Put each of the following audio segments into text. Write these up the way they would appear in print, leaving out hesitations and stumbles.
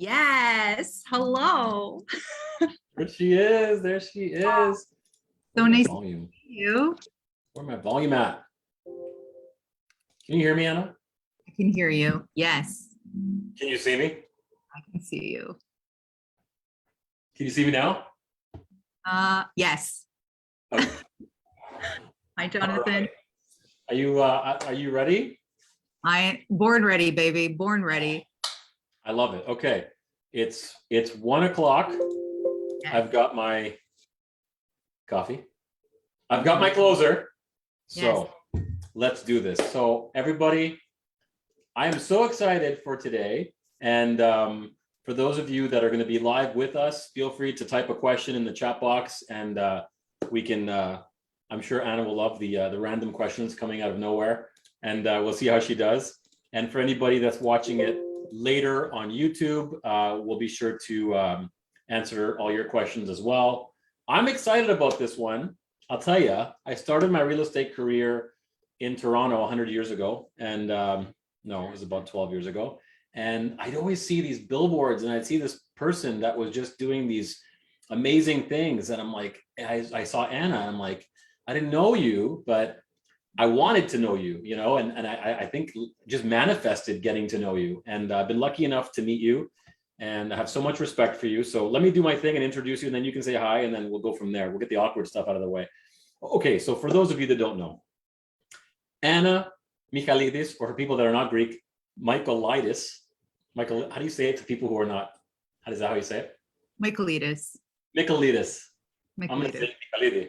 Yes. Hello. There she is. There she is. So Where's my nice to volume? see you. Where's my volume at? Can you hear me, Anna? I can hear you. Yes, Can you see me? I can see you. Can you see me now? Yes. Okay. Hi, All Jonathan. right. Are you ready? I born ready, baby. Born ready. I love it. Okay. It's 1 o'clock. Yes. I've got my coffee. I've got my closer. So let's do this. So everybody, I am so excited for today. And for those of you that are going to be live with us, feel free to type a question in the chat box, and we can. I'm sure Anna will love the random questions coming out of nowhere, and we'll see how she does. And for anybody that's watching it later on YouTube, we'll be sure to answer all your questions as well. I'm excited about this one. I'll tell you, I started my real estate career in Toronto 100 years ago, and no, it was about 12 years ago. And I'd always see these billboards, and I'd see this person that was just doing these amazing things. And I'm like, I saw Anna, and I'm like, I didn't know you, but I wanted to know you, you know, and I think just manifested getting to know you. And I've been lucky enough to meet you, and I have so much respect for you. So let me do my thing and introduce you, and then you can say hi, and then we'll go from there. We'll get the awkward stuff out of the way. Okay, so for those of you that don't know, Anna Michaelidis, or for people that are not Greek, Michaelidis. Michael, how do you say it to people who are not? Is that how you say it? Michaelidis. Michaelidis. I'm going to say Michaelidis.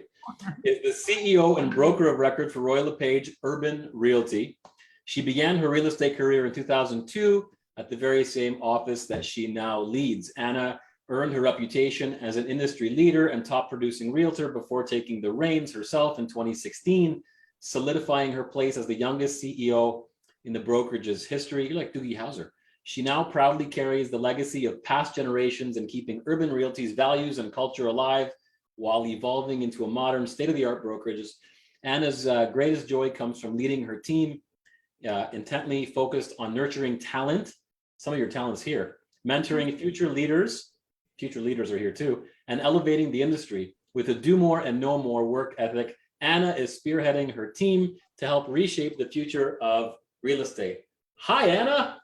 Is the CEO and broker of record for LePage Urban Realty. She began her real estate career in 2002 at the very same office that she now leads. Anna earned her reputation as an industry leader and top producing realtor before taking the reins herself in 2016, solidifying her place as the youngest CEO in the brokerage's history. You're like Doogie Howser. She now proudly carries the legacy of past generations and keeping Urban Realty's values and culture alive while evolving into a modern state-of-the-art brokerage. Anna's greatest joy comes from leading her team, intently focused on nurturing talent, some of your talents here, mentoring future leaders are here too, and elevating the industry with a do more and know more work ethic. Anna is spearheading her team to help reshape the future of real estate. Hi, Anna.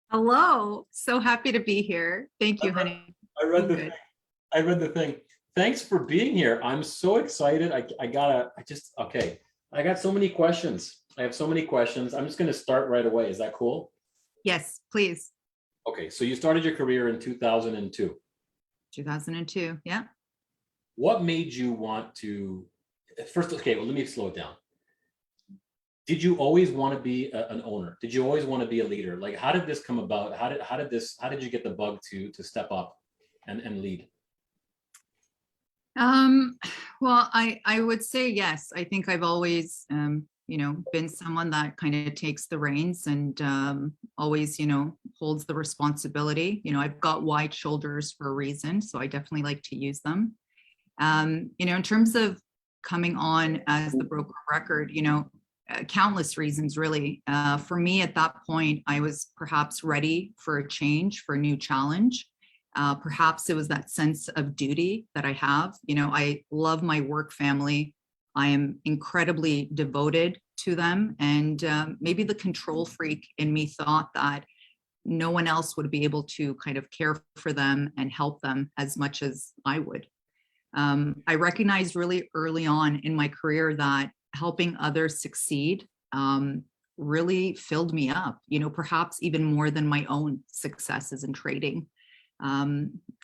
Hello. So happy to be here. Thank you, honey. I read the thing. Thanks for being here. I'm so excited. I got so many questions. I have so many questions. I'm just going to start right away. Is that cool? Yes, please. Okay. So you started your career in 2002. 2002. Yeah. What made you want to first? Okay. Well, let me slow it down. Did you always want to be an owner? Did you always want to be a leader? Like, how did this come about? How did you get the bug to step up and lead? Well, I would say yes. I think I've always, been someone that kind of takes the reins and always, holds the responsibility. I've got wide shoulders for a reason, so I definitely like to use them. In terms of coming on as the broker of record, countless reasons, really. For me, at that point, I was perhaps ready for a change, for a new challenge. Perhaps it was that sense of duty that I have. I love my work family. I am incredibly devoted to them. And maybe the control freak in me thought that no one else would be able to kind of care for them and help them as much as I would. I recognized really early on in my career that helping others succeed really filled me up, perhaps even more than my own successes in trading.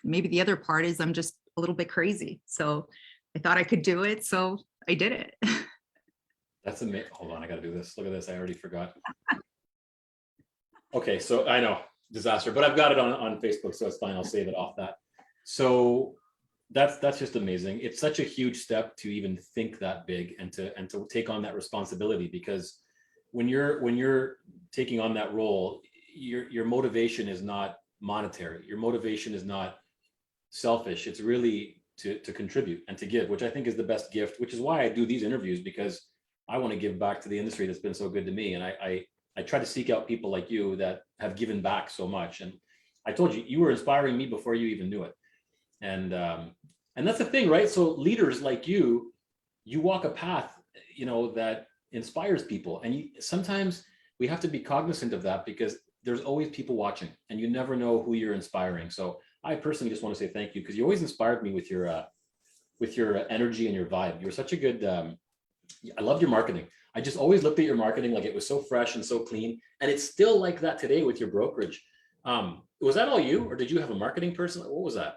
Maybe the other part is I'm just a little bit crazy. So I thought I could do it. So I did it. That's amazing. Hold on, I got to do this. Look at this. I already forgot. Okay, so I know, disaster, but I've got it on Facebook, so it's fine. I'll save it off that. So that's just amazing. It's such a huge step to even think that big and to take on that responsibility, because when you're taking on that role, your motivation is not monetary. Your motivation is not selfish. It's really to contribute and to give, which I think is the best gift, which is why I do these interviews, because I want to give back to the industry that's been so good to me. And I try to seek out people like you that have given back so much. And I told you, you were inspiring me before you even knew it. And that's the thing, right? So leaders like you walk a path, that inspires people. And sometimes we have to be cognizant of that because there's always people watching and you never know who you're inspiring. So I personally just want to say thank you because you always inspired me with your energy and your vibe. You're such a good, I loved your marketing. I just always looked at your marketing like it was so fresh and so clean. And it's still like that today with your brokerage. Was that all you, or did you have a marketing person? What was that?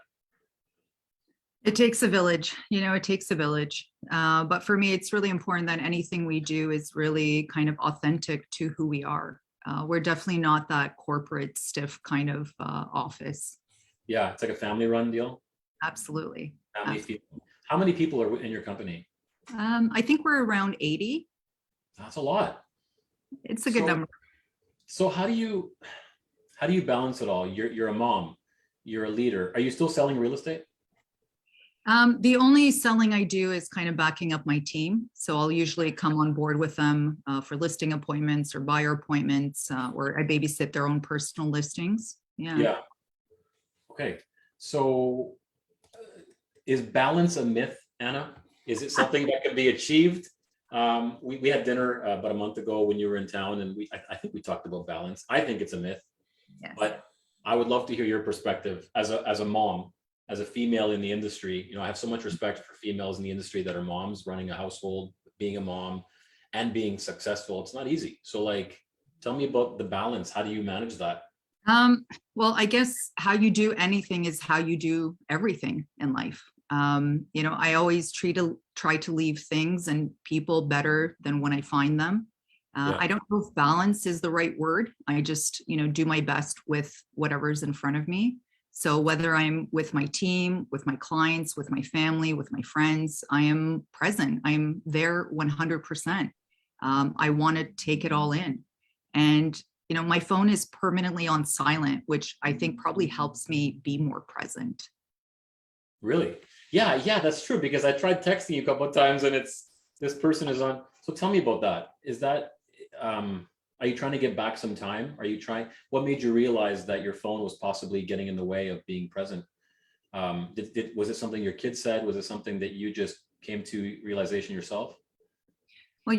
It takes a village, it takes a village. But for me, it's really important that anything we do is really kind of authentic to who we are. We're definitely not that corporate stiff kind of office. Yeah, it's like a family run deal. Absolutely. People. How many people are in your company? I think we're around 80. That's a lot. It's a good number. So how do you balance it all? You're a mom, you're a leader. Are you still selling real estate? The only selling I do is kind of backing up my team. So I'll usually come on board with them for listing appointments or buyer appointments, or I babysit their own personal listings. Yeah. Okay. So is balance a myth, Anna? Is it something that can be achieved? We had dinner about a month ago when you were in town, and I think we talked about balance. I think it's a myth, Yes. but I would love to hear your perspective as a mom, as a female in the industry. I have so much respect for females in the industry that are moms running a household, being a mom and being successful. It's not easy. So tell me about the balance. How do you manage that? Well, I guess how you do anything is how you do everything in life. I always try to leave things and people better than when I find them. I don't know if balance is the right word. I just, do my best with whatever's in front of me. So whether I'm with my team, with my clients, with my family, with my friends, I am present. I am there 100%. I want to take it all in. And, my phone is permanently on silent, which I think probably helps me be more present. Really? Yeah, that's true. Because I tried texting you a couple of times and this person is on. So tell me about that. Is that, are you trying to get back some time? What made you realize that your phone was possibly getting in the way of being present? Was it something your kid said? Was it something that you just came to realization yourself? Well,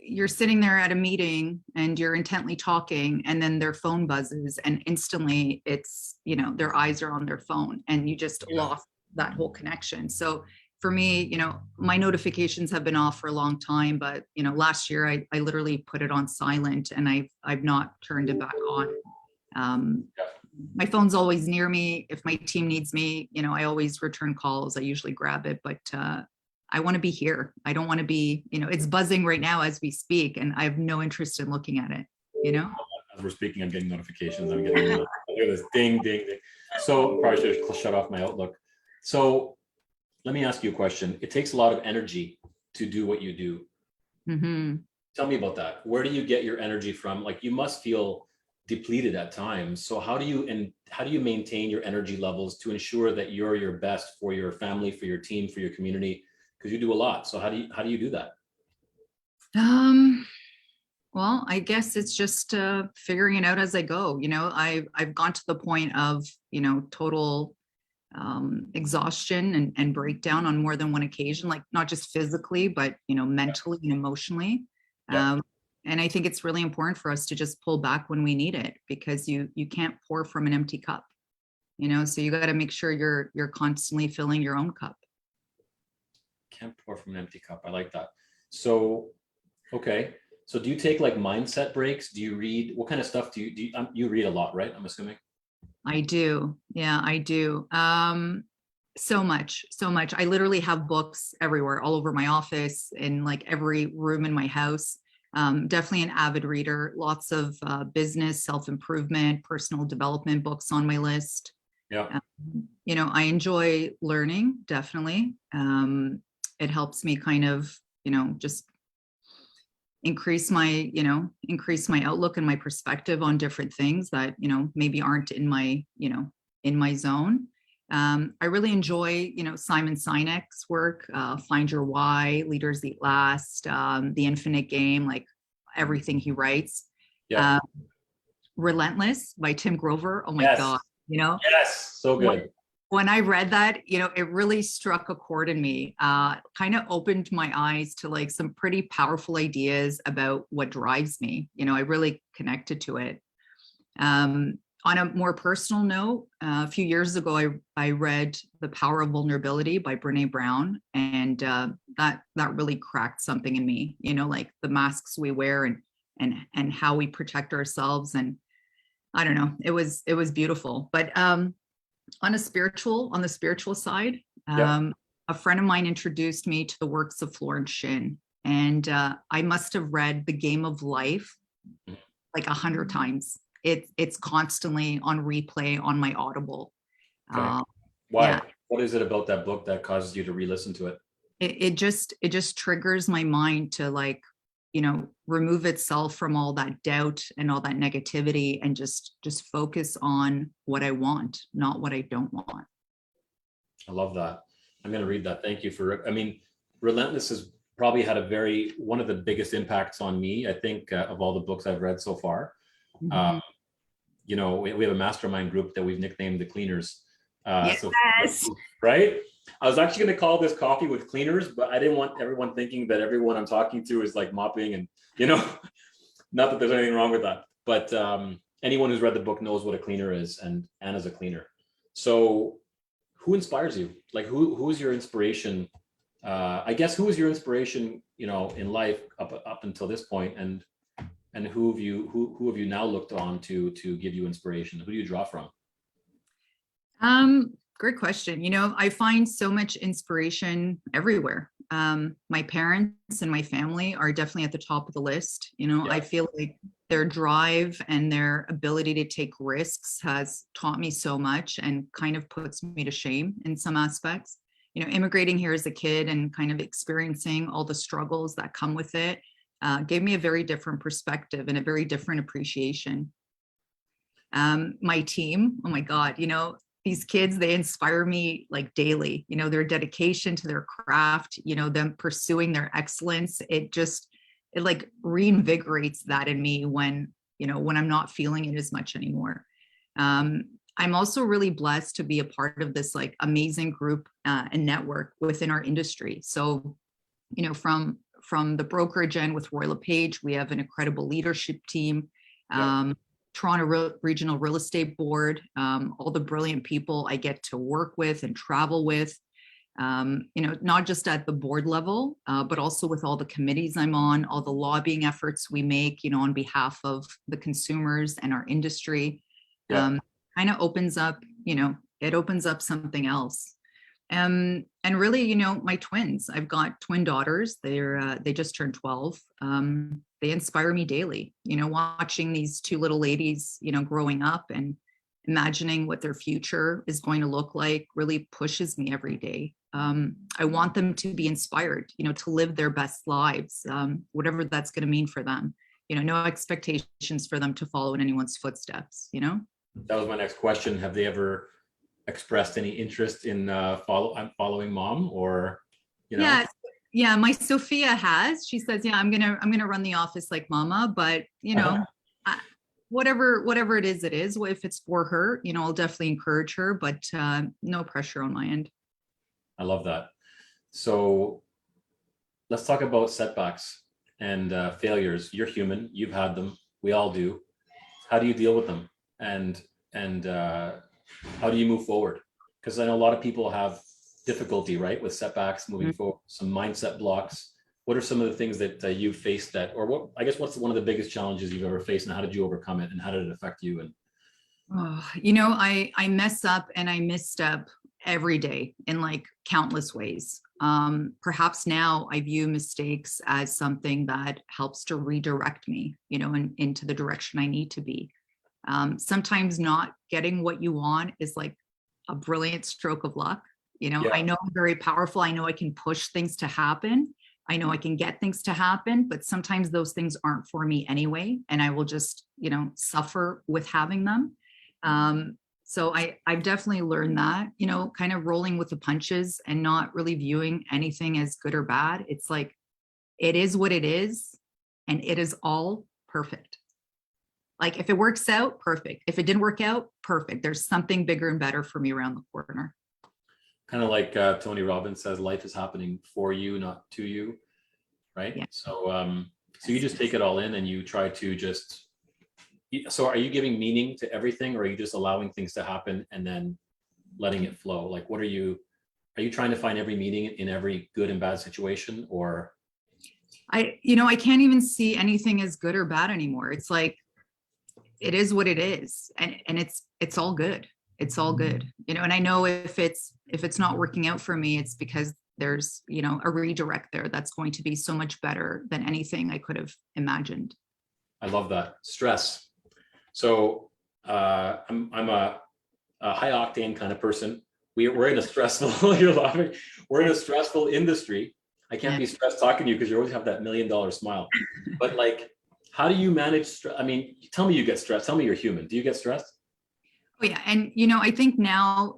you're sitting there at a meeting and you're intently talking, and then their phone buzzes and instantly it's, their eyes are on their phone and you just lost that whole connection. So for me, my notifications have been off for a long time, but last year I literally put it on silent and I've not turned it back on. My phone's always near me. If my team needs me, I always return calls. I usually grab it, but I want to be here. I don't want to be, it's buzzing right now as we speak, and I have no interest in looking at it, As we're speaking, I'm getting notifications. I'm getting look at this ding, ding, ding. So probably should have shut off my Outlook. So let me ask you a question. It takes a lot of energy to do what you do. Mm-hmm. Tell me about that. Where do you get your energy from? You must feel depleted at times. So how do you maintain your energy levels to ensure that you're your best for your family, for your team, for your community? Because you do a lot. So how do you do that? Well, I guess it's just figuring it out as I go. I've gone to the point of, total exhaustion and breakdown on more than one occasion, not just physically, but, mentally and emotionally. Yeah. And I think it's really important for us to just pull back when we need it, because you can't pour from an empty cup, so you got to make sure you're constantly filling your own cup. Can't pour from an empty cup. I like that. So, okay. So do you take mindset breaks? Do you read? What kind of stuff do you read a lot, right? I'm assuming. I do. Yeah, I do. So much. I literally have books everywhere, all over my office, in every room in my house. Definitely an avid reader. Lots of business, self-improvement, personal development books on my list. Yeah. I enjoy learning, definitely. It helps me kind of, just increase my outlook and my perspective on different things that, maybe aren't in my zone. I really enjoy, Simon Sinek's work, Find Your Why, Leaders Eat Last, The Infinite Game, everything he writes. Yeah. Relentless by Tim Grover. Oh my Yes. God. you know? Yes, so good. When I read that, it really struck a chord in me, kind of opened my eyes to like some pretty powerful ideas about what drives me. I really connected to it. On a more personal note, a few years ago, I read The Power of Vulnerability by Brene Brown, and that really cracked something in me, like the masks we wear and how we protect ourselves. And I don't know, it was beautiful. But on the spiritual side, Yeah. a friend of mine introduced me to the works of Florence Shinn, and I must have read The Game of Life like 100 times. It's constantly on replay on my Audible. Okay. Why? Yeah, What is it about that book that causes you to re-listen to it? it just triggers my mind to like, remove itself from all that doubt and all that negativity and just focus on what I want, not what I don't want. I love that. I'm going to read that. Thank you for, I mean, Relentless has probably had one of the biggest impacts on me, I think, of all the books I've read so far. Mhm. We have a mastermind group that we've nicknamed the Cleaners. So, Yes. right? I was actually going to call this Coffee with Cleaners, but I didn't want everyone thinking that everyone I'm talking to is like mopping and, not that there's anything wrong with that. But anyone who's read the book knows what a cleaner is, and Anna's a cleaner. So who inspires you? Like who is your inspiration? I guess who is your inspiration, in life up until this point, and who have you now looked on to give you inspiration? Who do you draw from? Great question. I find so much inspiration everywhere. My parents and my family are definitely at the top of the list. I feel like their drive and their ability to take risks has taught me so much and kind of puts me to shame in some aspects. Immigrating here as a kid and kind of experiencing all the struggles that come with it gave me a very different perspective and a very different appreciation. My team, oh my God, these kids, they inspire me like daily, their dedication to their craft, them pursuing their excellence. It like reinvigorates that in me when I'm not feeling it as much anymore. I'm also really blessed to be a part of this like amazing group and network within our industry. So, from the brokerage end with LePage, we have an incredible leadership team. Toronto Regional Real Estate Board, all the brilliant people I get to work with and travel with, not just at the board level, but also with all the committees I'm on, all the lobbying efforts we make, on behalf of the consumers and our industry. Kind of opens up, it opens up something else. And really, my twins, I've got twin daughters. They just turned 12. They inspire me daily, watching these two little ladies, growing up and imagining what their future is going to look like really pushes me every day. I want them to be inspired, to live their best lives, whatever that's going to mean for them. No expectations for them to follow in anyone's footsteps, That was my next question. Have they ever expressed any interest in following mom, or Yeah, my Sophia has. She says, "Yeah, I'm gonna run the office like mama," but whatever it is, it is. If it's for her, I'll definitely encourage her, but no pressure on my end. I love that. So let's talk about setbacks and failures. You're human. You've had them. We all do. How do you deal with them? And how do you move forward? Because I know a lot of people have difficulty, right, with setbacks moving forward, some mindset blocks. What are some of the things that you've faced what's one of the biggest challenges you've ever faced, and how did you overcome it, and how did it affect you? And I mess up and I misstep every day in like countless ways. Perhaps now I view mistakes as something that helps to redirect me, into the direction I need to be. Sometimes not getting what you want is like a brilliant stroke of luck. I know I'm very powerful. I know I can push things to happen. I know I can get things to happen, but sometimes those things aren't for me anyway. And I will just, suffer with having them. So I've definitely learned that, kind of rolling with the punches and not really viewing anything as good or bad. It's like, it is what it is, and it is all perfect. like, if it works out, perfect. If it didn't work out, perfect. There's something bigger and better for me around the corner. Kind of like Tony Robbins says, life is happening for you, not to you, right? Yeah. So you just take it all in and you try to just, so are you giving meaning to everything, or are you just allowing things to happen and then letting it flow? Like, are you trying to find every meaning in every good and bad situation, or? I can't even see anything as good or bad anymore. It's like, it is what it is. And it's all good. It's all good. And I know if it's not working out for me, it's because there's, a redirect there that's going to be so much better than anything I could have imagined. I love that. Stress. So I'm a high octane kind of person. We're in a stressful, you're laughing. We're in a stressful industry. I can't be stressed talking to you because you always have that $1 million smile. But like, how do you manage stress? I mean, tell me you get stressed. Tell me you're human. Do you get stressed? Oh yeah. And, I think now,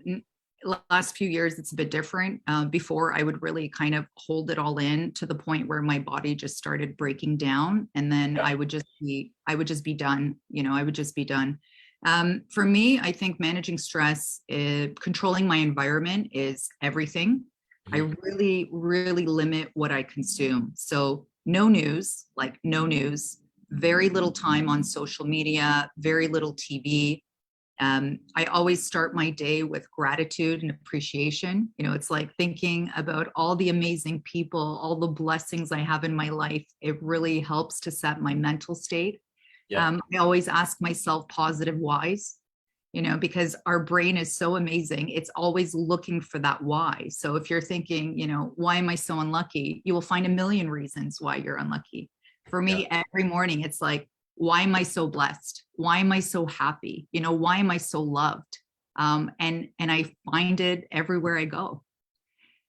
last few years, it's a bit different. Before, I would really kind of hold it all in to the point where my body just started breaking down. And then I would just be done. I would just be done. For me, I think managing stress, controlling my environment is everything. I really, really limit what I consume. So no news, very little time on social media, very little TV. I always start my day with gratitude and appreciation. It's like thinking about all the amazing people, all the blessings I have in my life. It really helps to set my mental state. I always ask myself positive whys, because our brain is so amazing. It's always looking for that why. So if you're thinking, why am I so unlucky? You will find a million reasons why you're unlucky. For me, every morning, it's like, why am I so blessed? Why am I so happy? Why am I so loved? And I find it everywhere I go.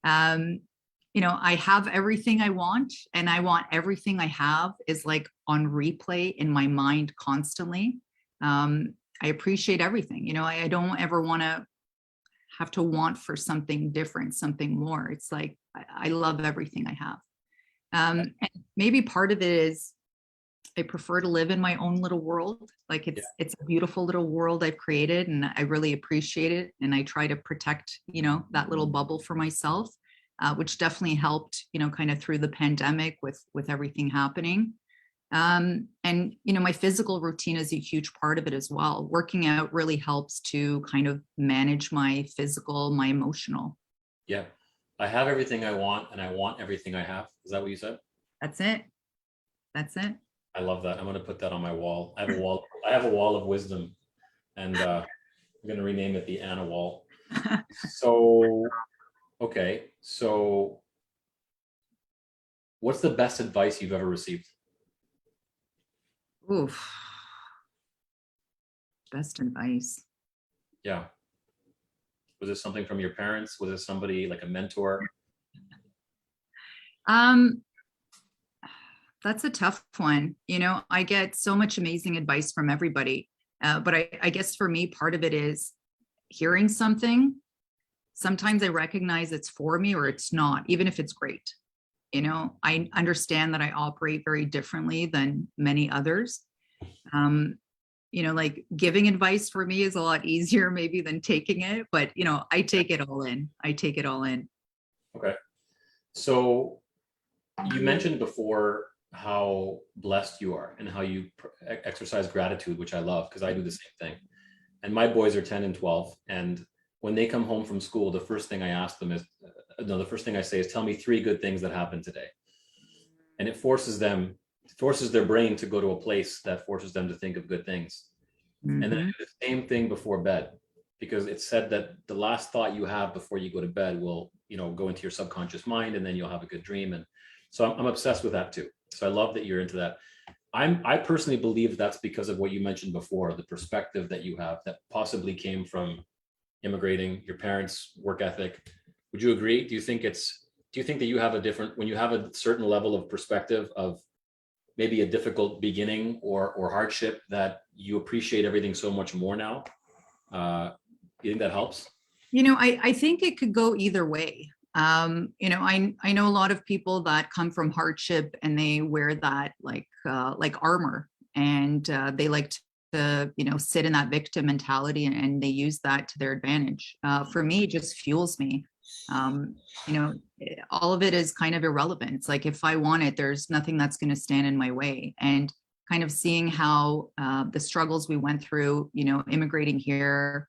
I have everything I want, and I want everything I have is like on replay in my mind constantly. I appreciate everything. I don't ever want to have to want for something different, something more. It's like, I love everything I have. And maybe part of it is I prefer to live in my own little world. Like it's a beautiful little world I've created, and I really appreciate it. And I try to protect, that little bubble for myself, which definitely helped, kind of through the pandemic with everything happening. And, my physical routine is a huge part of it as well. Working out really helps to kind of manage my physical, my emotional. Yeah. I have everything I want, and I want everything I have. Is that what you said? That's it. That's it. I love that. I'm going to put that on my wall. I have a wall of wisdom, and I'm going to rename it the Anna wall. So, okay. So what's the best advice you've ever received? Oof. Best advice. Yeah. Was it something from your parents? Was it somebody like a mentor? That's a tough one. I get so much amazing advice from everybody. But I guess for me, part of it is hearing something. Sometimes I recognize it's for me or it's not, even if it's great. I understand that I operate very differently than many others. Like giving advice for me is a lot easier maybe than taking it, but I take it all in. Okay. So you mentioned before how blessed you are and how you exercise gratitude, which I love because I do the same thing. And my boys are 10 and 12. And when they come home from school, the first thing I ask them is, the first thing I say is, tell me 3 good things that happened today. And it forces their brain to go to a place that forces them to think of good things. And then I do the same thing before bed, because it's said that the last thought you have before you go to bed will, go into your subconscious mind, and then you'll have a good dream. And so I'm obsessed with that too. So I love that you're into that. I personally believe that's because of what you mentioned before, the perspective that you have that possibly came from immigrating, your parents' work ethic. Would you agree? Do you think that you have when you have a certain level of perspective of maybe a difficult beginning or hardship, that you appreciate everything so much more now? You think that helps? I think it could go either way. I know a lot of people that come from hardship and they wear that like armor, and they like to, sit in that victim mentality, and they use that to their advantage. For me, it just fuels me. Um, all of it is kind of irrelevant. It's like, if I want it, there's nothing that's going to stand in my way. And kind of seeing how the struggles we went through, immigrating here,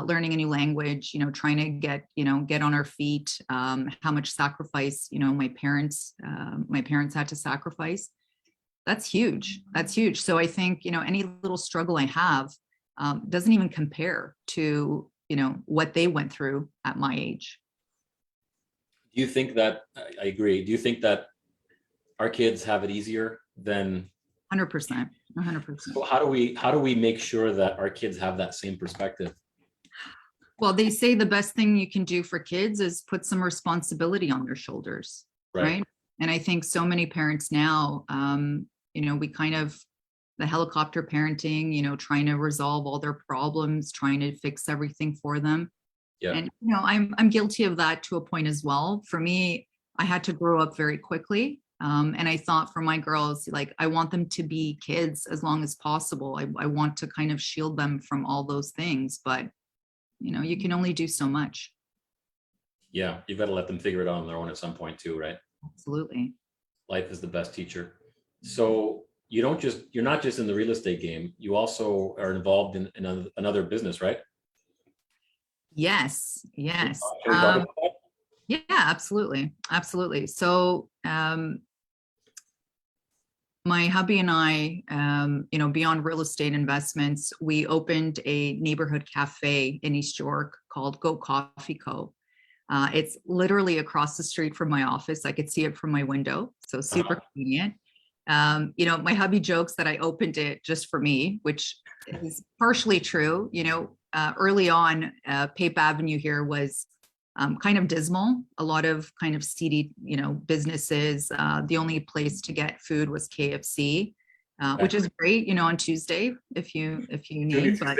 learning a new language, trying to get on our feet, how much sacrifice, my parents had to sacrifice. That's huge. That's huge. So I think, any little struggle I have doesn't even compare to, what they went through at my age. Do you think that, I agree, do you think that our kids have it easier than 100%. 100%. So how do we make sure that our kids have that same perspective? Well, they say the best thing you can do for kids is put some responsibility on their shoulders, right? And I think so many parents now, we kind of, the helicopter parenting, trying to resolve all their problems, trying to fix everything for them. Yeah. And, I'm guilty of that to a point as well. For me, I had to grow up very quickly. And I thought for my girls, like, I want them to be kids as long as possible. I want to kind of shield them from all those things, but you can only do so much. Yeah, you've got to let them figure it out on their own at some point too, right? Absolutely. Life is the best teacher. So you're not just in the real estate game, you also are involved in another business, right? Yes. Can we talk about that? Yeah, absolutely. Absolutely. So, my hubby and I, beyond real estate investments, we opened a neighborhood cafe in East York called Go Coffee Co. It's literally across the street from my office. I could see it from my window, so super convenient. My hubby jokes that I opened it just for me, which is partially true. Early on, Pape Avenue here was kind of dismal, a lot of kind of seedy, businesses. The only place to get food was KFC, which is great, on Tuesday if you need. But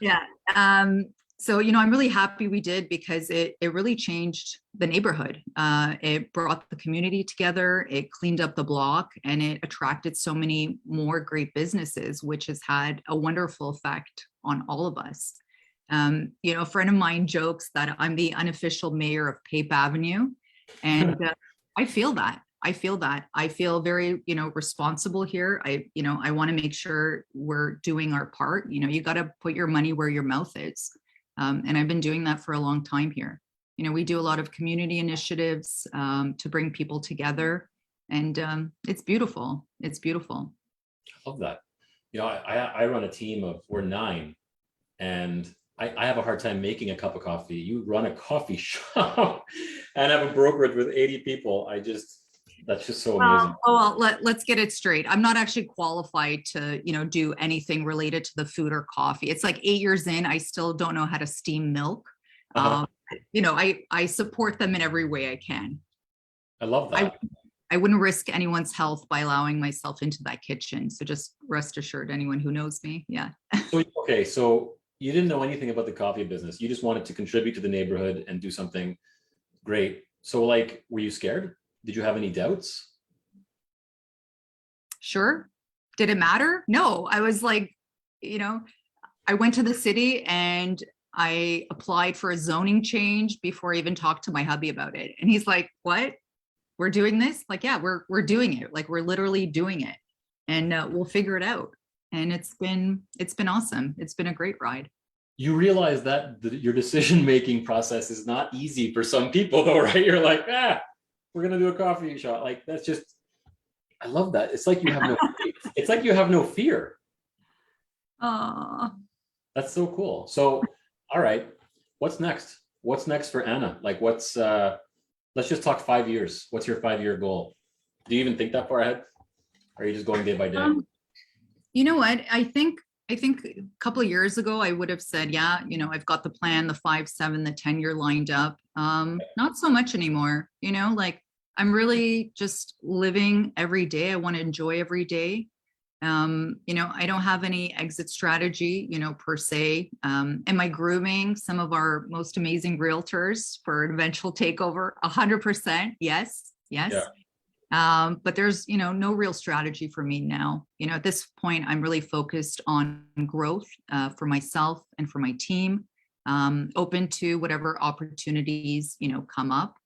yeah. So, I'm really happy we did, because it really changed the neighborhood. It brought the community together, it cleaned up the block, and it attracted so many more great businesses, which has had a wonderful effect on all of us. A friend of mine jokes that I'm the unofficial mayor of Pape Avenue. And I feel that. I feel very, responsible here. I want to make sure we're doing our part. You got to put your money where your mouth is. And I've been doing that for a long time here. We do a lot of community initiatives to bring people together. And it's beautiful. It's beautiful. I love that. I run a team of, we're 9, and I have a hard time making a cup of coffee. You run a coffee shop and have a brokerage with 80 people. That's just so amazing. Let's get it straight. I'm not actually qualified to, do anything related to the food or coffee. It's like 8 years in, I still don't know how to steam milk. I support them in every way I can. I love that. I wouldn't risk anyone's health by allowing myself into that kitchen. So just rest assured, anyone who knows me. Yeah. So you didn't know anything about the coffee business. You just wanted to contribute to the neighborhood and do something great. So were you scared? Did you have any doubts? Sure. Did it matter? No, I was like, I went to the city and I applied for a zoning change before I even talked to my hubby about it. And he's like, what? We're doing this? Like, yeah, we're doing it. Like, we're literally doing it, and we'll figure it out. And it's been awesome. It's been a great ride. You realize that your decision-making process is not easy for some people though, right? You're like, we're going to do a coffee shop. Like, that's just, I love that. It's like you have no, it's like you have no fear. That's so cool. So, all right, what's next? What's next for Anna? Like, let's just talk 5 years. What's your 5-year goal? Do you even think that far ahead? Or are you just going day by day? You know what? I think a couple of years ago, I would have said, yeah, I've got the plan, the 5, 7, the 10-year lined up. Not so much anymore, like, I'm really just living every day. I want to enjoy every day. I don't have any exit strategy, per se. Am I grooming some of our most amazing realtors for an eventual takeover? 100%. Yes. Yeah. But there's, no real strategy for me now. At this point, I'm really focused on growth for myself and for my team, open to whatever opportunities, come up.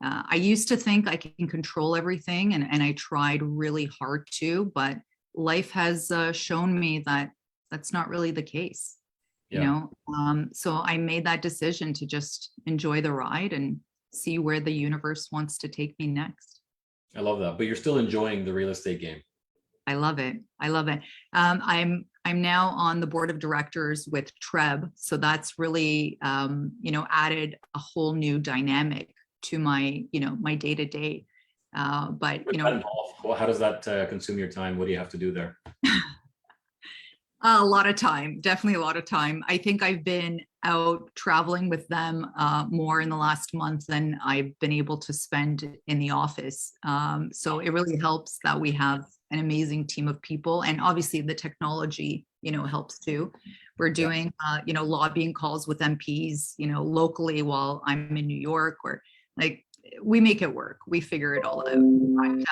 I used to think I can control everything, and I tried really hard to, but life has shown me that that's not really the case. Yeah, So I made that decision to just enjoy the ride and see where the universe wants to take me next. I love that. But you're still enjoying the real estate game. I love it. I love it. I'm now on the board of directors with Treb, so that's really added a whole new dynamic to my my day to day. But What's that involve? Well, how does that consume your time? What do you have to do there? a lot of time, definitely a lot of time. I think I've been out traveling with them more in the last month than I've been able to spend in the office. So it really helps that we have an amazing team of people, and obviously the technology, helps too. We're doing, lobbying calls with MPs, locally while I'm in New York, or like we make it work. We figure it all out. But,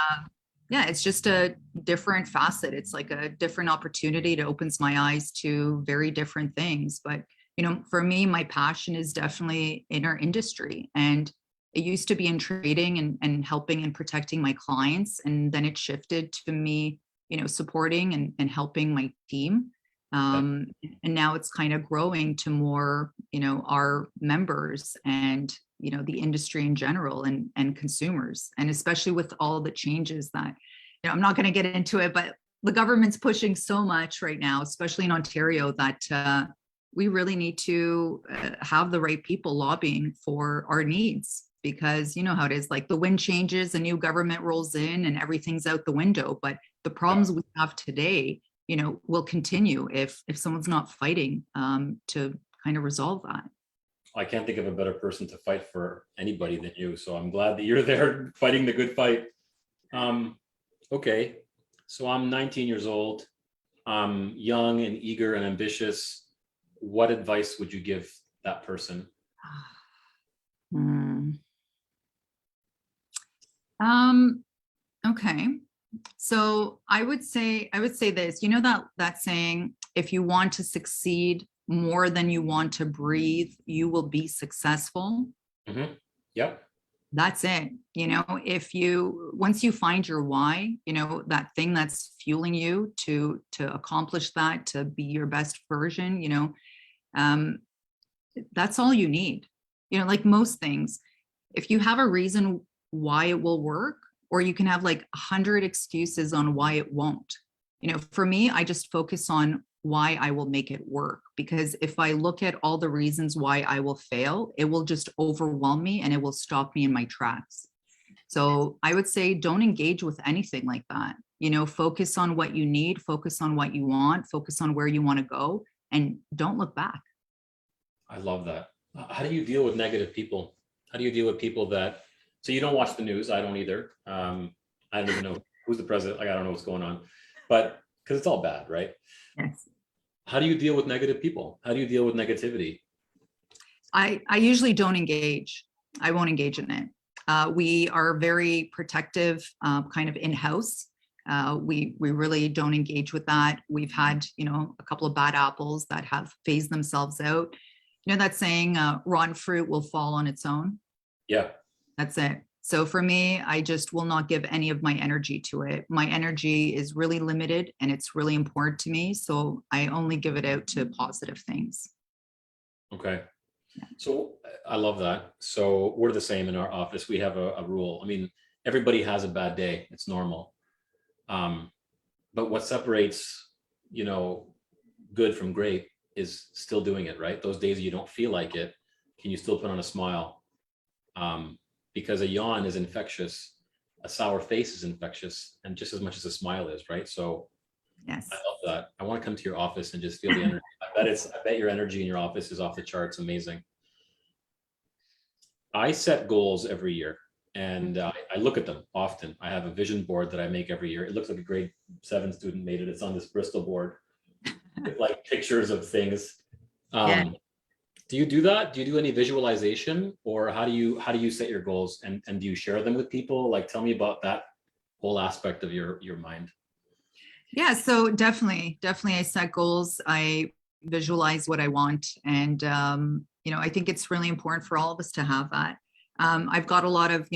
yeah, it's just a different facet. It's like a different opportunity. It opens my eyes to very different things. But, for me, my passion is definitely in our industry. And it used to be in trading and helping and protecting my clients. And then it shifted to me, supporting and helping my team. And now it's kind of growing to more, our members and the industry in general and consumers, and especially with all the changes that I'm not going to get into it, but the government's pushing so much right now, especially in Ontario, that we really need to have the right people lobbying for our needs, because you know how it is, like the wind changes, a new government rolls in and everything's out the window. But the problems we have today will continue if someone's not fighting to kind of resolve that. I can't think of a better person to fight for anybody than you. So I'm glad that you're there fighting the good fight. Okay, so I'm 19 years old. I'm young and eager and ambitious. What advice would you give that person? Okay. So I would say this, that saying, if you want to succeed more than you want to breathe, you will be successful. Mm-hmm. Yep. That's it. Once you find your why, that thing that's fueling you to accomplish that, to be your best version, that's all you need. Like most things, if you have a reason why it will work, or you can have like 100 excuses on why it won't. For me, I just focus on why I will make it work, because if I look at all the reasons why I will fail, it will just overwhelm me and it will stop me in my tracks. So I would say don't engage with anything like that. Focus on what you need, focus on what you want, focus on where you want to go, and don't look back. I love that. How do you deal with negative people? How do you deal with people that, so you don't watch the news? I don't either. I don't even know who's the president. Like, I don't know what's going on, but because it's all bad, right? Yes. How do you deal with negative people? How do you deal with negativity? I usually don't engage. I won't engage in it. We are very protective, kind of in-house. We really don't engage with that. We've had, a couple of bad apples that have phased themselves out. That saying, rotten fruit will fall on its own. Yeah. That's it. So for me, I just will not give any of my energy to it. My energy is really limited and it's really important to me. So I only give it out to positive things. Okay. So I love that. So we're the same in our office. We have a rule. I mean, everybody has a bad day. It's normal. But what separates, good from great is still doing it, right? Those days you don't feel like it, can you still put on a smile? Because a yawn is infectious, a sour face is infectious, and just as much as a smile is, right? So yes, I love that. I want to come to your office and just feel the energy. I bet your energy in your office is off the charts. Amazing. I set goals every year and I look at them often. I have a vision board that I make every year. It looks like a grade 7 student made it. It's on this Bristol board with like pictures of things. Yeah. Do you do that? Do you do any visualization, or how do you set your goals, and do you share them with people? Like, tell me about that whole aspect of your mind? Yeah, so definitely I set goals. I visualize what I want. And, I think it's really important for all of us to have that. I've got a lot of,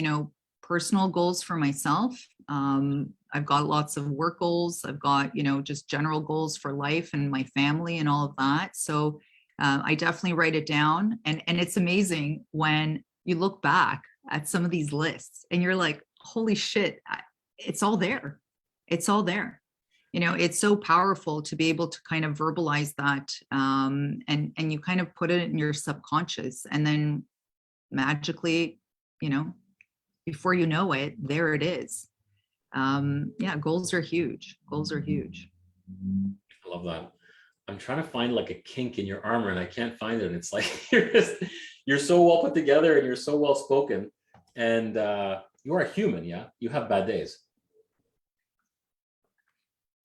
personal goals for myself. I've got lots of work goals. I've got, just general goals for life and my family and all of that. So I definitely write it down. And it's amazing when you look back at some of these lists and you're like, holy shit, it's all there. It's all there. It's so powerful to be able to kind of verbalize that, and you kind of put it in your subconscious, and then magically, before you know it, there it is. Yeah, goals are huge. Goals are huge. I love that. I'm trying to find like a kink in your armor and I can't find it. And it's like you're so well put together and you're so well spoken, and you are human. Yeah, you have bad days.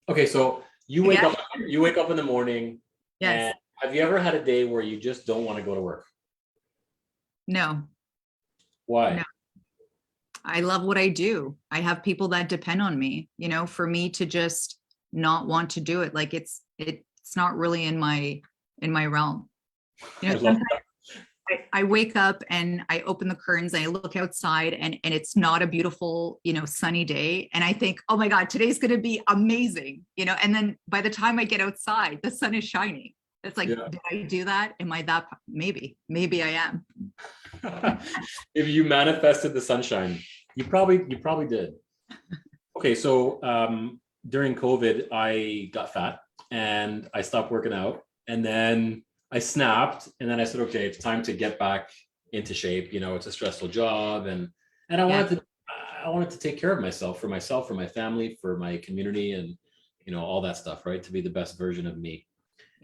Okay, so you wake Yeah. up. You wake up in the morning. Yes. And have you ever had a day where you just don't want to go to work? No. Why? No. I love what I do. I have people that depend on me. For me to just not want to do it, like it's not really in my realm. I love Sometimes that. I wake up and I open the curtains and I look outside, and it's not a beautiful, sunny day. And I think, oh my God, today's going to be amazing, and then by the time I get outside, the sun is shining. It's like, Yeah. did I do that? Am I that? Maybe I am. If you manifested the sunshine, you probably did. Okay, so during COVID, I got fat and I stopped working out, and then I snapped, and then I said, okay, it's time to get back into shape. It's a stressful job, and I wanted to take care of myself, for my family, for my community, and all that stuff, right? To be the best version of me.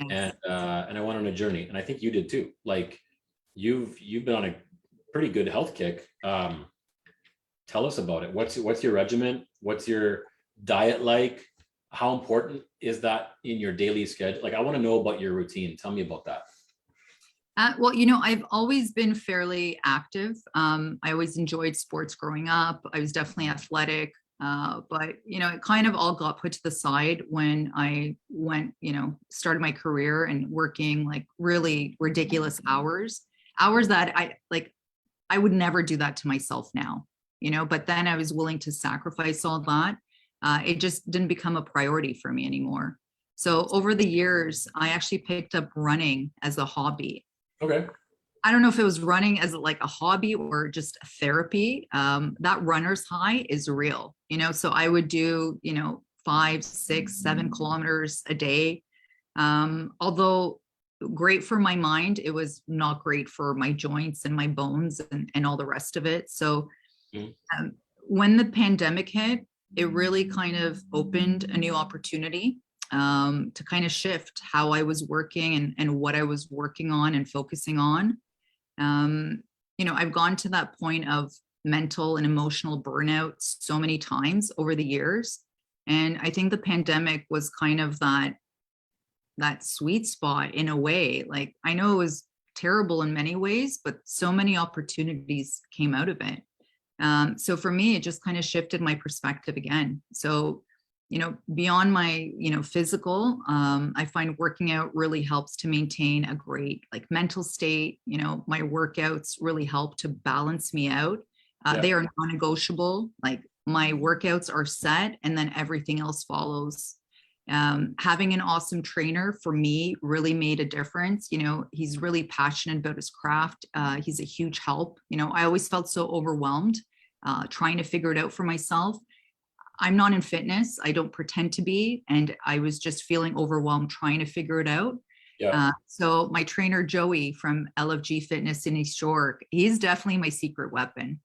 Yes. And I went on a journey, and I think you did too. Like you've been on a pretty good health kick. Tell us about it. What's your regimen? What's your diet like? How important is that in your daily schedule? Like, I want to know about your routine. Tell me about that. Well, I've always been fairly active. I always enjoyed sports growing up. I was definitely athletic. But it kind of all got put to the side when I went, started my career and working like really ridiculous hours that I would never do that to myself now, but then I was willing to sacrifice all that. It just didn't become a priority for me anymore. So over the years, I actually picked up running as a hobby. Okay. I don't know if it was running as like a hobby or just therapy. That runner's high is real, so I would do, 5, 6, 7 kilometers a day. Although great for my mind, it was not great for my joints and my bones and all the rest of it. So when the pandemic hit, it really kind of opened a new opportunity to kind of shift how I was working and what I was working on and focusing on. I've gone to that point of mental and emotional burnout so many times over the years. And I think the pandemic was kind of that sweet spot in a way. Like, I know it was terrible in many ways, but so many opportunities came out of it. So for me, it just kind of shifted my perspective again. So, beyond my, physical, I find working out really helps to maintain a great like mental state. My workouts really help to balance me out. They are non-negotiable. Like, my workouts are set and then everything else follows. Having an awesome trainer for me really made a difference. He's really passionate about his craft. He's a huge help. I always felt so overwhelmed trying to figure it out for myself. I'm not in fitness. I don't pretend to be. And I was just feeling overwhelmed trying to figure it out. So my trainer, Joey from LFG Fitness in East York, he's definitely my secret weapon.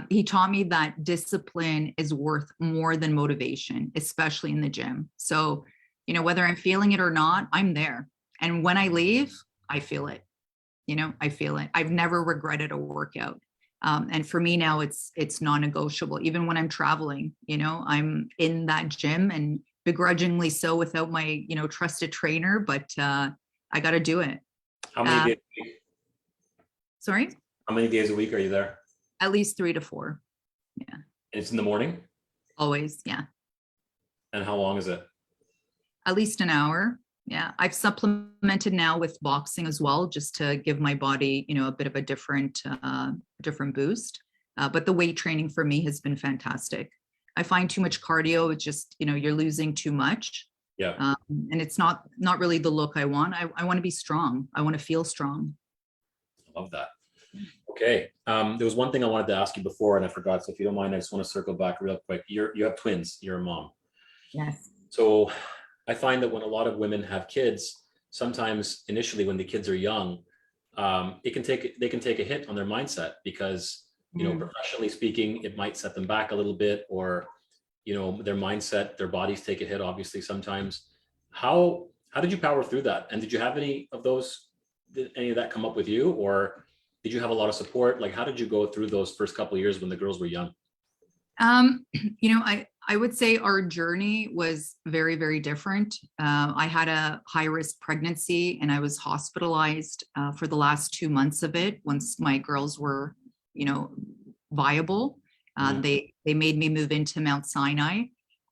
He taught me that discipline is worth more than motivation, especially in the gym. So, whether I'm feeling it or not, I'm there. And when I leave, I feel it. I feel it. I've never regretted a workout. And for me now, it's non-negotiable. Even when I'm traveling, I'm in that gym, and begrudgingly so without my, trusted trainer, but I got to do it. How many days a week? Sorry? How many days a week are you there? At least 3 to 4. Yeah. And it's in the morning? Always. Yeah. And how long is it? At least an hour. Yeah. I've supplemented now with boxing as well, just to give my body, a bit of a different boost. But the weight training for me has been fantastic. I find too much cardio, it's just, you're losing too much. Yeah, And it's not really the look I want. I want to be strong. I want to feel strong. I love that. Okay. There was one thing I wanted to ask you before and I forgot. So if you don't mind, I just want to circle back real quick. You have twins, you're a mom. Yes. So I find that when a lot of women have kids, sometimes initially when the kids are young, they can take a hit on their mindset because, professionally speaking, it might set them back a little bit, or, their mindset, their bodies take a hit, obviously, sometimes. How did you power through that? And did you have any of those, did any of that come up with you, or did you have a lot of support? Like, how did you go through those first couple of years when the girls were young? I would say our journey was very, very different. I had a high risk pregnancy and I was hospitalized for the last 2 months of it. Once my girls were, viable, they made me move into Mount Sinai.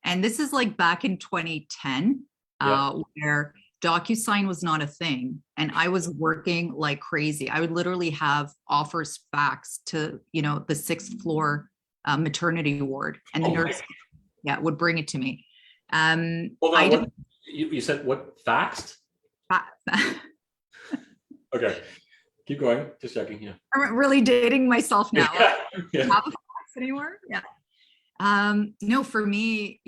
And this is like back in 2010, Yeah. where DocuSign was not a thing. And I was working like crazy. I would literally have offers faxed to, the sixth floor maternity ward, and the Oh my, nurse, would bring it to me. hold I on. didn't. You said what? Faxed? Okay. Keep going. Just checking. Yeah. I'm really dating myself now. I Yeah. don't have a fax anymore. Yeah. No, for me,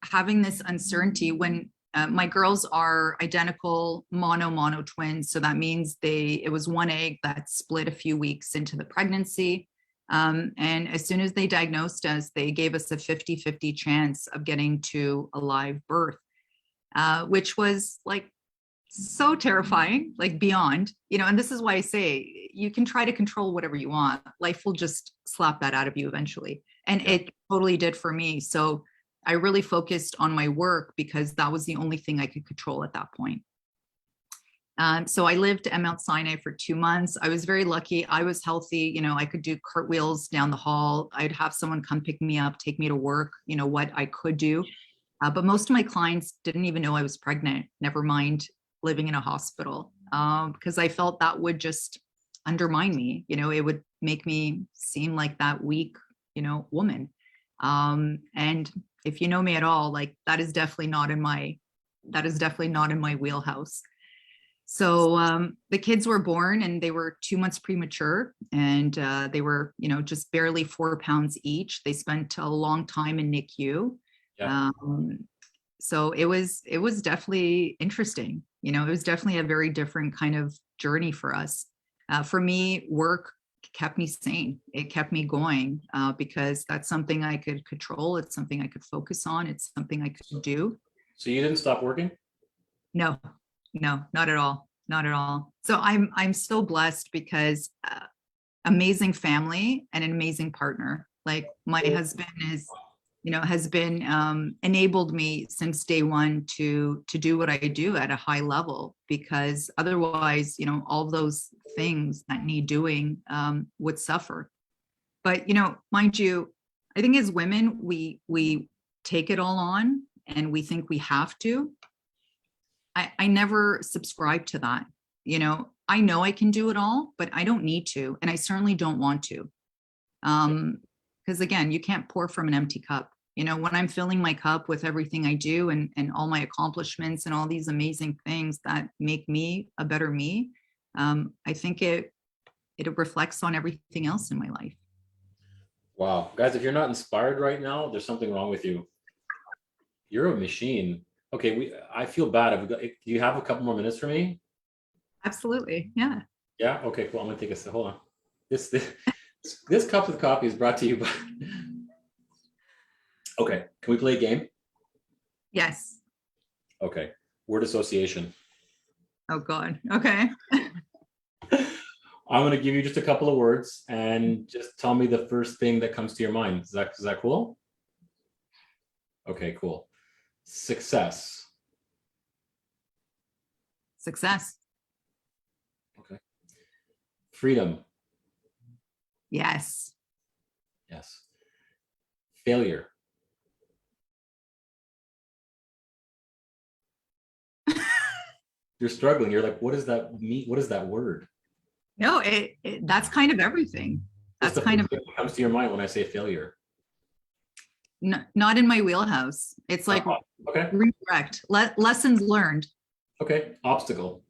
having this uncertainty when my girls are identical mono twins. So that means it was one egg that split a few weeks into the pregnancy. And as soon as they diagnosed us, they gave us a 50-50 chance of getting to a live birth, which was like so terrifying, like beyond, and this is why I say you can try to control whatever you want. Life will just slap that out of you eventually. And Yeah. it totally did for me. So I really focused on my work because that was the only thing I could control at that point. So I lived at Mount Sinai for 2 months. I was very lucky. I was healthy. I could do cartwheels down the hall. I'd have someone come pick me up, take me to work, what I could do. But most of my clients didn't even know I was pregnant, never mind living in a hospital, because I felt that would just undermine me. It would make me seem like that weak, woman. And if you know me at all, like that is definitely not in my wheelhouse. So the kids were born and they were 2 months premature, and they were, just barely 4 pounds each. They spent a long time in NICU. Yeah. So it was definitely interesting. It was definitely a very different kind of journey for us. For me, work kept me sane. It kept me going because that's something I could control. It's something I could focus on. It's something I could do. So you didn't stop working? No, not at all. Not at all. So I'm so blessed because amazing family and an amazing partner. Like my husband has been enabled me since day one to do what I do at a high level, because otherwise, all those things that need doing would suffer. But mind you, I think as women, we take it all on and we think we have to. I never subscribe to that. I know I can do it all, but I don't need to, and I certainly don't want to. Because again, you can't pour from an empty cup. When I'm filling my cup with everything I do and all my accomplishments and all these amazing things that make me a better me, I think it reflects on everything else in my life. Wow. Guys, if you're not inspired right now, there's something wrong with you. You're a machine. Okay, I feel bad. Do you have a couple more minutes for me? Absolutely. Yeah. Yeah. Okay. Cool. I'm gonna take a sip. Hold on. This cup of coffee is brought to you by. Okay. Can we play a game? Yes. Okay. Word association. Oh God. Okay. I'm gonna give you just a couple of words and just tell me the first thing that comes to your mind. Is that cool? Okay. Cool. Success. Success. Okay. Freedom. Yes. Yes. Failure. You're struggling. You're like, what does that mean? What is that word? No, that's kind of everything. What's That's the kind first of thing that comes to your mind when I say failure? not in my wheelhouse. It's like Okay. redirect, lessons learned, Okay. Obstacle.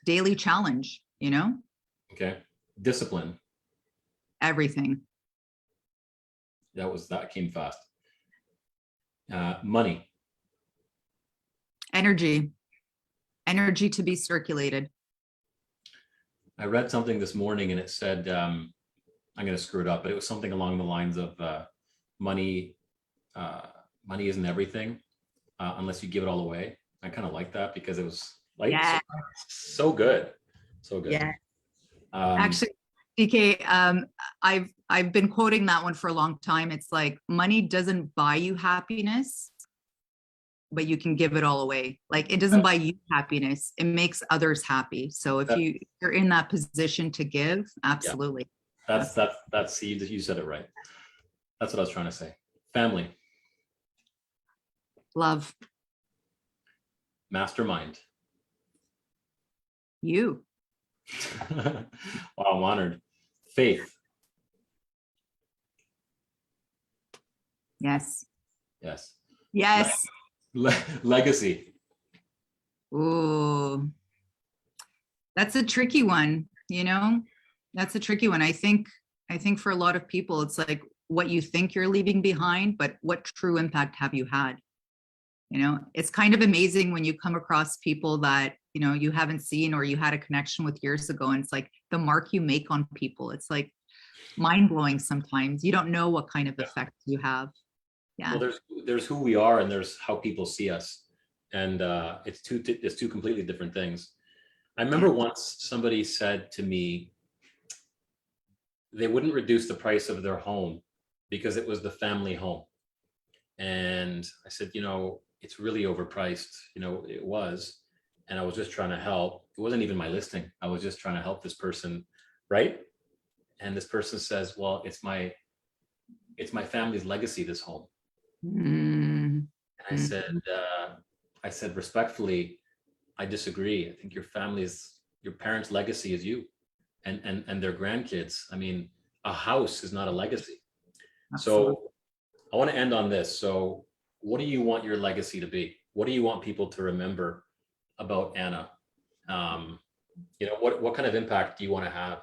daily challenge, Okay. Discipline. everything. That came fast. Money. Energy to be circulated. I read something this morning and it said, I'm going to screw it up, but it was something along the lines of money. Money isn't everything unless you give it all away. I kind of like that because it was like Yeah. so good. So good. Yeah. Actually, DK, I've been quoting that one for a long time. It's like money doesn't buy you happiness, but you can give it all away. Like it doesn't buy you happiness, it makes others happy. So if you're in that position to give, absolutely. Yeah. That's you said it right. That's what I was trying to say. Family. Love. Mastermind. You. Wow, I'm honored. Faith. Yes. Yes. Yes. Legacy. Ooh, that's a tricky one. That's a tricky one. I think for a lot of people, it's like what you think you're leaving behind, but what true impact have you had? It's kind of amazing when you come across people that, you haven't seen or you had a connection with years ago. And it's like the mark you make on people. It's like mind blowing sometimes. You don't know what kind of effect you have. Yeah. Well, there's who we are and there's how people see us. And it's two completely different things. I remember once somebody said to me, they wouldn't reduce the price of their home because it was the family home. And I said, it's really overpriced. It was, and I was just trying to help. It wasn't even my listing. I was just trying to help this person. Right. And this person says, well, it's my family's legacy, this home. Mm-hmm. And I said, respectfully, I disagree. I think your parents' legacy is you and their grandkids. I mean, a house is not a legacy. Absolutely. So I want to end on this. So what do you want your legacy to be? What do you want people to remember about Anna? What kind of impact do you want to have?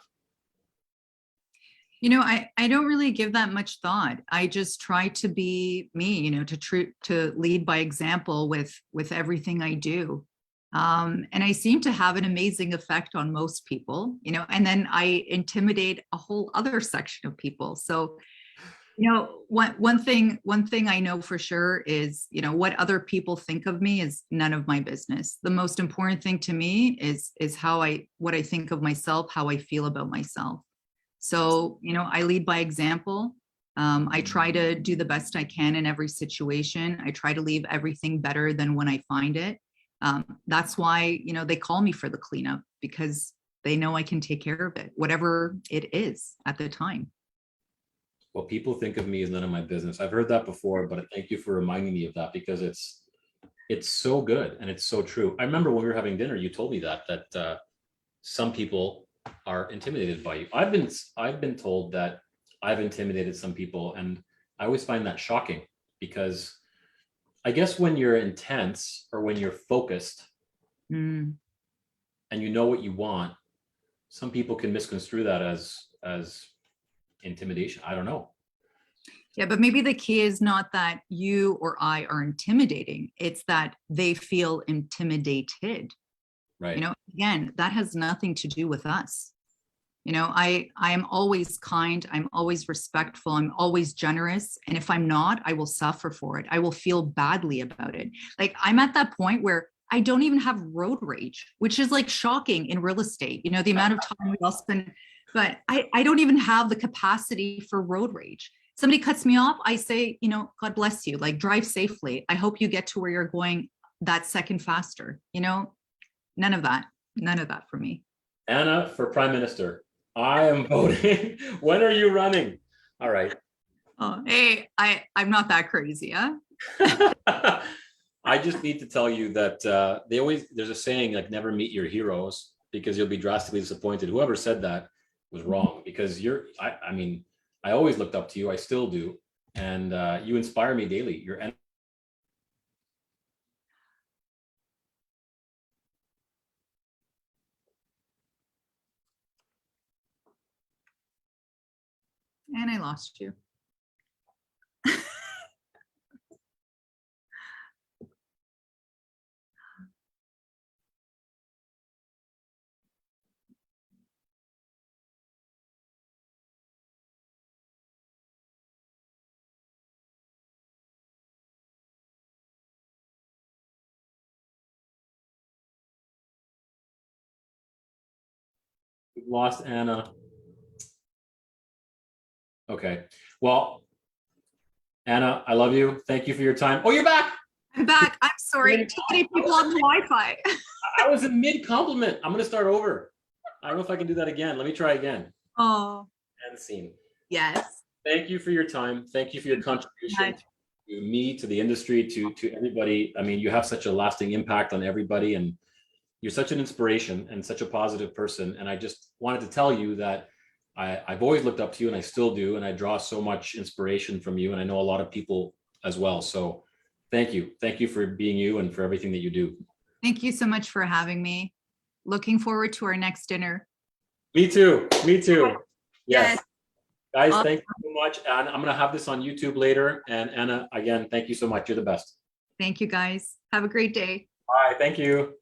I don't really give that much thought. I just try to be me, to lead by example with everything I do. And I seem to have an amazing effect on most people, and then I intimidate a whole other section of people. So, one thing I know for sure is, what other people think of me is none of my business. The most important thing to me is what I think of myself, how I feel about myself. So, I lead by example. I try to do the best I can in every situation. I try to leave everything better than when I find it. That's why, they call me for the cleanup, because they know I can take care of it, whatever it is at the time. What people think of me is none of my business. I've heard that before, but thank you for reminding me of that, because it's so good and it's so true. I remember when we were having dinner, you told me that some people are intimidated by you. I've been told that I've intimidated some people, and I always find that shocking, because I guess when you're intense or when you're focused and you know what you want, some people can misconstrue that as intimidation. I don't know. Yeah, but maybe the key is not that you or I are intimidating. It's that they feel intimidated. Right. Again, that has nothing to do with us. I am always kind. I'm always respectful. I'm always generous. And if I'm not, I will suffer for it. I will feel badly about it. Like I'm at that point where I don't even have road rage, which is like shocking in real estate. The amount of time we all spend, but I don't even have the capacity for road rage. Somebody cuts me off, I say, God bless you, like drive safely. I hope you get to where you're going that second faster. None of that for me. Anna for Prime Minister. I am voting. When are you running? All right. Oh, hey, I'm not that crazy, huh? I just need to tell you that there's a saying like never meet your heroes because you'll be drastically disappointed. Whoever said that was wrong because I mean, I always looked up to you. I still do. And you inspire me daily. And I lost you. We've lost Anna. Okay. Well, Anna, I love you. Thank you for your time. Oh, you're back. I'm back. I'm sorry. Too many people on the Wi-Fi. I was in mid compliment. I'm going to start over. I don't know if I can do that again. Let me try again. Oh, End scene. yes. Thank you for your time. Thank you for your contribution to me, to the industry, to everybody. I mean, you have such a lasting impact on everybody, and you're such an inspiration and such a positive person. And I just wanted to tell you that I've always looked up to you, and I still do, and I draw so much inspiration from you, and I know a lot of people as well. So thank you. Thank you for being you and for everything that you do. Thank you so much for having me. Looking forward to our next dinner. Me too. Me too. Yes. Yes. Guys, Awesome. thank you so much. And I'm going to have this on YouTube later. And Anna, again, thank you so much. You're the best. Thank you, guys. Have a great day. All right. Thank you.